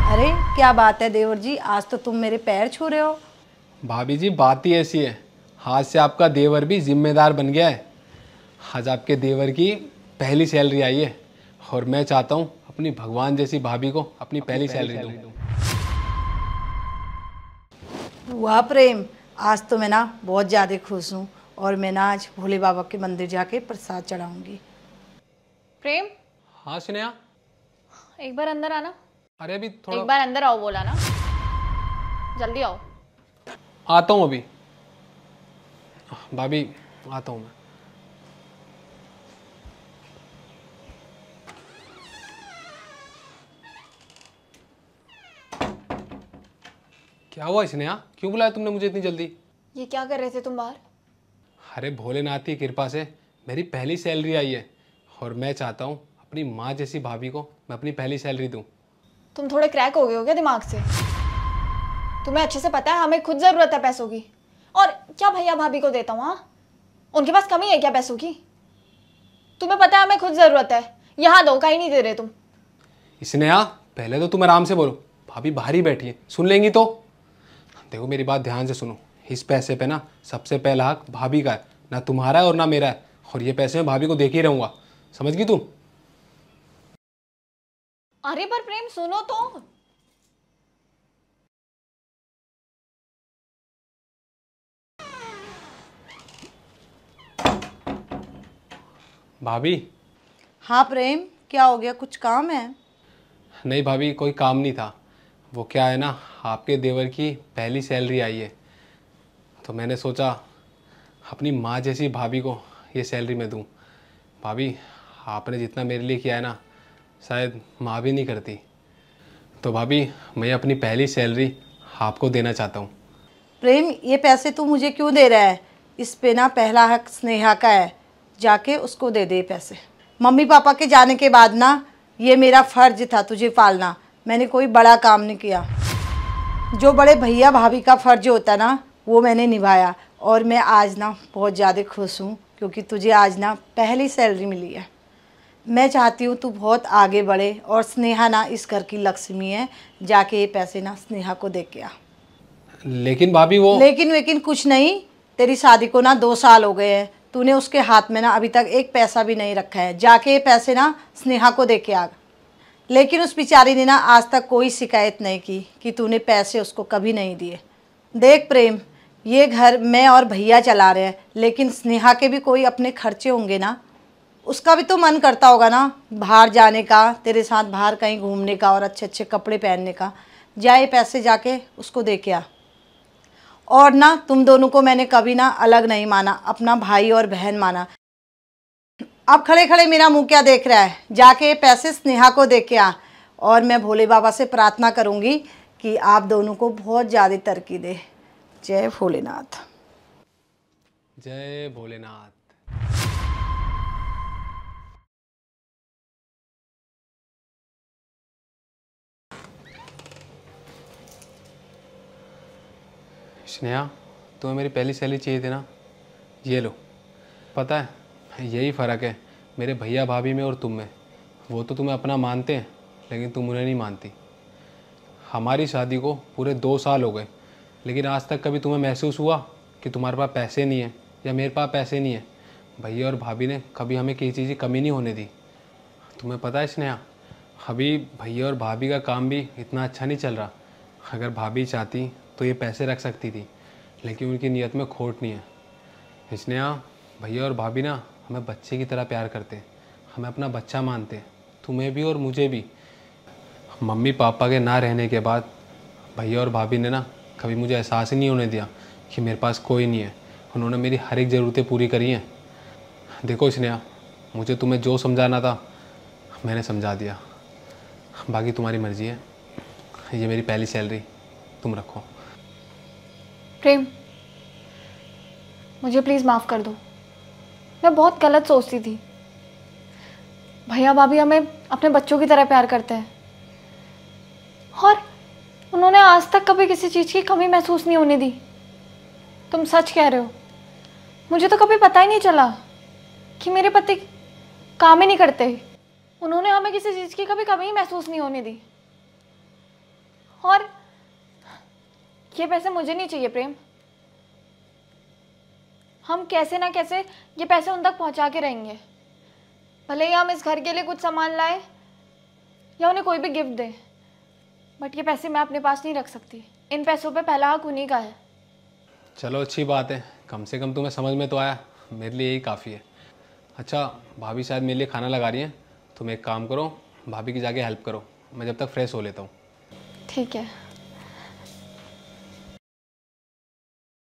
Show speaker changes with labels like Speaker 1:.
Speaker 1: अरे क्या बात है देवर जी, आज तो तुम मेरे पैर छू रहे हो।
Speaker 2: भाभी जी बात ही ऐसी है, हाथ से आपका देवर भी जिम्मेदार बन गया है। आज आपके देवर की पहली सैलरी आई है और मैं चाहता हूँ अपनी भगवान जैसी भाभी को अपनी पहली सैलरी दूँ।
Speaker 1: वाह प्रेम, आज तो मैं ना बहुत ज़्यादा खुश हूँ और मैं ना आज भोले बाबा के मंदिर जाके प्रसाद चढ़ाऊंगी।
Speaker 3: प्रेम,
Speaker 2: हाँ स्नेहा,
Speaker 3: एक बार अंदर आना।
Speaker 2: अरे अभी थोड़ा
Speaker 3: एक बार अंदर आओ बोला ना, जल्दी आओ।
Speaker 2: आता हूँ अभी। भाभी आता हूँ मैं। क्या हुआ स्नेहा, क्यों बुलाया तुमने मुझे इतनी जल्दी?
Speaker 3: ये क्या कर रहे थे तुम बाहर?
Speaker 2: अरे भोलेनाथ की कृपा से मेरी पहली सैलरी आई है और मैं चाहता हूँ अपनी माँ जैसी भाभी को मैं अपनी पहली सैलरी दूँ।
Speaker 3: तुम थोड़े क्रैक हो गए हो क्या दिमाग से? तुम्हें अच्छे से पता है हमें खुद जरूरत है पैसों की, और क्या भैया भाभी को देता हूँ? हाँ, उनके पास कमी है क्या पैसों की? तुम्हें पता है हमें खुद जरूरत है, यहाँ दो, कहीं नहीं दे रहे तुम।
Speaker 2: स्नेहा पहले तो तुम आराम से बोलो, भाभी बाहर ही बैठी है, सुन लेंगी तो। देखो मेरी बात ध्यान से सुनो, इस पैसे पे ना सबसे पहला हक भाभी का है, ना तुम्हारा है और ना मेरा है, और ये पैसे मैं भाभी को देख ही रहूंगा, समझ गई तुम?
Speaker 3: अरे पर प्रेम सुनो तो।
Speaker 2: भाभी।
Speaker 1: हाँ प्रेम, क्या हो गया, कुछ काम है?
Speaker 2: नहीं भाभी, कोई काम नहीं था। वो क्या है ना, आपके देवर की पहली सैलरी आई है तो मैंने सोचा अपनी माँ जैसी भाभी को ये सैलरी मैं दूँ। भाभी आपने जितना मेरे लिए किया है ना, शायद माँ भी नहीं करती। तो भाभी मैं अपनी पहली सैलरी आपको देना चाहता हूँ।
Speaker 1: प्रेम, ये पैसे तू मुझे क्यों दे रहा है? इस पे ना पहला हक स्नेहा का है, जाके उसको दे दे पैसे। मम्मी पापा के जाने के बाद ना ये मेरा फर्ज था तुझे पालना, मैंने कोई बड़ा काम नहीं किया। जो बड़े भैया भाभी का फर्ज होता ना वो मैंने निभाया, और मैं आज ना बहुत ज़्यादा खुश हूँ क्योंकि तुझे आज ना पहली सैलरी मिली है। मैं चाहती हूँ तू बहुत आगे बढ़े, और स्नेहा ना इस घर की लक्ष्मी है, जाके ये पैसे ना स्नेहा को दे के आ।
Speaker 2: लेकिन भाभी वो
Speaker 1: लेकिन वेकिन कुछ नहीं, तेरी शादी को ना 2 साल हो गए हैं, तूने उसके हाथ में ना अभी तक एक पैसा भी नहीं रखा है, जाके ये पैसे ना स्नेहा को दे के आ। लेकिन उस बेचारी ने ना आज तक कोई शिकायत नहीं की कि तूने पैसे उसको कभी नहीं दिए। देख प्रेम, ये घर मैं और भैया चला रहे हैं, लेकिन स्नेहा के भी कोई अपने खर्चे होंगे ना, उसका भी तो मन करता होगा ना बाहर जाने का, तेरे साथ बाहर कहीं घूमने का और अच्छे अच्छे कपड़े पहनने का। जाए पैसे जाके उसको दे के आ। और ना तुम दोनों को मैंने कभी ना अलग नहीं माना, अपना भाई और बहन माना। अब खड़े खड़े मेरा मुंह क्या देख रहा है, जाके पैसे स्नेहा को दे के आ। और मैं भोले बाबा से प्रार्थना करूंगी कि आप दोनों को बहुत ज़्यादा तरक्की दे। जय भोलेनाथ।
Speaker 2: जय भोलेनाथ। स्नेहा तुम्हें मेरी पहली सैलरी चाहिए थी ना, ये लो। पता है यही फ़र्क है मेरे भैया भाभी में और तुम में। वो तो तुम्हें अपना मानते हैं लेकिन तुम उन्हें नहीं मानती। हमारी शादी को पूरे 2 साल हो गए, लेकिन आज तक कभी तुम्हें महसूस हुआ कि तुम्हारे पास पैसे नहीं है या मेरे पास पैसे नहीं है? भैया और भाभी ने कभी हमें किसी चीज़ की कमी नहीं होने दी। तुम्हें पता है स्नेहा, अभी भैया और भाभी का काम भी इतना अच्छा नहीं चल रहा। अगर भाभी चाहती तो ये पैसे रख सकती थी, लेकिन उनकी नीयत में खोट नहीं है। स्नेहा, भैया और भाभी ना हमें बच्चे की तरह प्यार करते हैं, हमें अपना बच्चा मानते हैं, तुम्हें भी और मुझे भी। मम्मी पापा के ना रहने के बाद भैया और भाभी ने ना कभी मुझे एहसास ही नहीं होने दिया कि मेरे पास कोई नहीं है। उन्होंने मेरी हर एक ज़रूरतें पूरी करी हैं। देखो स्नेहा, मुझे तुम्हें जो समझाना था मैंने समझा दिया, बाकी तुम्हारी मर्ज़ी है। ये मेरी पहली सैलरी, तुम रखो।
Speaker 3: प्रेम, मुझे प्लीज़ माफ़ कर दो, मैं बहुत गलत सोचती थी। भैया भाभी हमें अपने बच्चों की तरह प्यार करते हैं, और उन्होंने आज तक कभी किसी चीज़ की कमी महसूस नहीं होने दी। तुम सच कह रहे हो, मुझे तो कभी पता ही नहीं चला कि मेरे पति काम ही नहीं करते। उन्होंने हमें किसी चीज़ की कभी कमी महसूस नहीं होने दी। और ये पैसे मुझे नहीं चाहिए प्रेम। हम कैसे ना कैसे ये पैसे उन तक पहुंचा के रहेंगे, भले ही हम इस घर के लिए कुछ सामान लाए या उन्हें कोई भी गिफ्ट दें, बट ये पैसे मैं अपने पास नहीं रख सकती। इन पैसों पे पहला हक उन्हीं का है।
Speaker 2: चलो अच्छी बात है, कम से कम तुम्हें समझ में तो आया, मेरे लिए यही काफ़ी है। अच्छा, भाभी शायद मेरे लिए खाना लगा रही हैं, तुम एक काम करो, भाभी की जाके हेल्प करो, मैं जब तक फ्रेश हो लेता हूँ।
Speaker 3: ठीक है।